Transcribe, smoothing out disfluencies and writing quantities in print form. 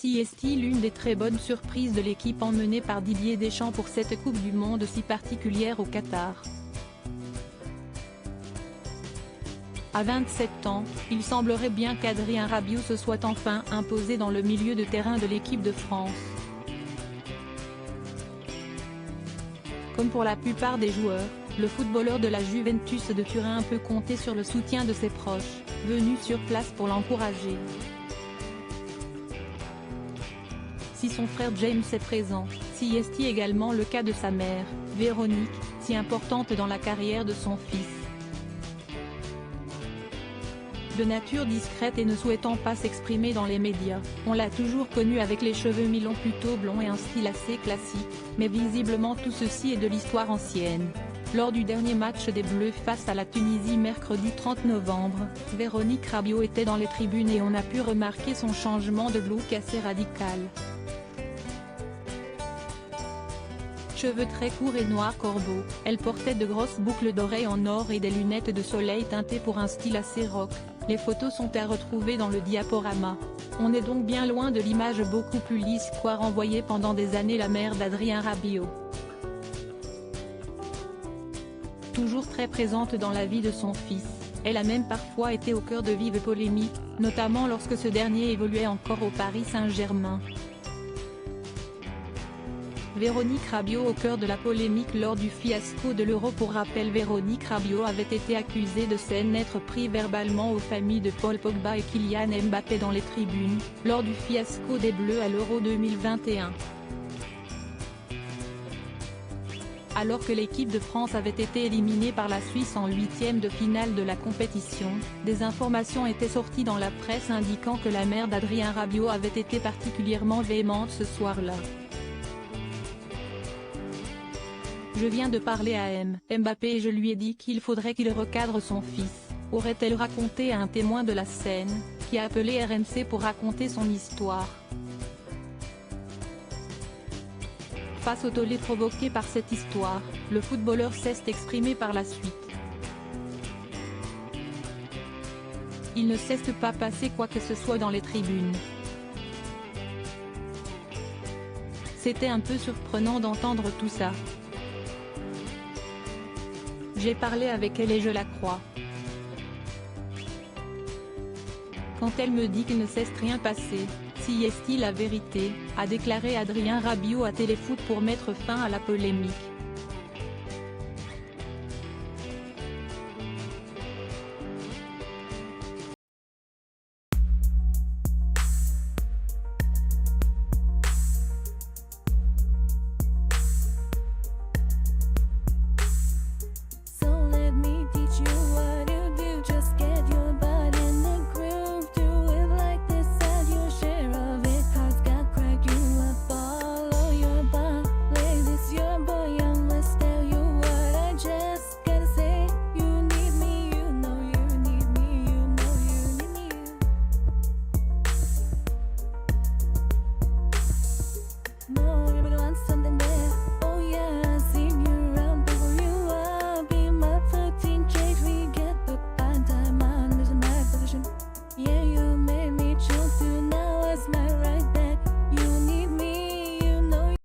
Si est-il l'une des très bonnes surprises de l'équipe emmenée par Didier Deschamps pour cette Coupe du Monde si particulière au Qatar. À 27 ans, il semblerait bien qu'Adrien Rabiot se soit enfin imposé dans le milieu de terrain de l'équipe de France. Comme pour la plupart des joueurs, le footballeur de la Juventus de Turin peut compter sur le soutien de ses proches, venus sur place pour l'encourager. Si son frère James est présent, si est également le cas de sa mère, Véronique, si importante dans la carrière de son fils. De nature discrète et ne souhaitant pas s'exprimer dans les médias, on l'a toujours connue avec les cheveux mi-longs plutôt blonds et un style assez classique, mais visiblement tout ceci est de l'histoire ancienne. Lors du dernier match des Bleus face à la Tunisie mercredi 30 novembre, Véronique Rabiot était dans les tribunes et on a pu remarquer son changement de look assez radical. Cheveux très courts et noirs corbeaux, elle portait de grosses boucles d'oreilles en or et des lunettes de soleil teintées pour un style assez rock. Les photos sont à retrouver dans le diaporama. On est donc bien loin de l'image beaucoup plus lisse qu'a renvoyée pendant des années la mère d'Adrien Rabiot. Toujours très présente dans la vie de son fils, elle a même parfois été au cœur de vives polémiques, notamment lorsque ce dernier évoluait encore au Paris Saint-Germain. Véronique Rabiot au cœur de la polémique lors du fiasco de l'Euro. Pour rappel, Véronique Rabiot avait été accusée de s'en être pris verbalement aux familles de Paul Pogba et Kylian Mbappé dans les tribunes, lors du fiasco des Bleus à l'Euro 2021. Alors que l'équipe de France avait été éliminée par la Suisse en huitième de finale de la compétition, des informations étaient sorties dans la presse indiquant que la mère d'Adrien Rabiot avait été particulièrement véhémente ce soir-là. Je viens de parler à Mbappé et je lui ai dit qu'il faudrait qu'il recadre son fils, aurait-elle raconté à un témoin de la scène, qui a appelé RMC pour raconter son histoire. Face au tollé provoqué par cette histoire, le footballeur s'est exprimé par la suite. Il ne s'est pas passé quoi que ce soit dans les tribunes. C'était un peu surprenant d'entendre tout ça. J'ai parlé avec elle et je la crois. Quand elle me dit qu'il ne s'est rien passé, si est-il la vérité, a déclaré Adrien Rabiot à Téléfoot pour mettre fin à la polémique.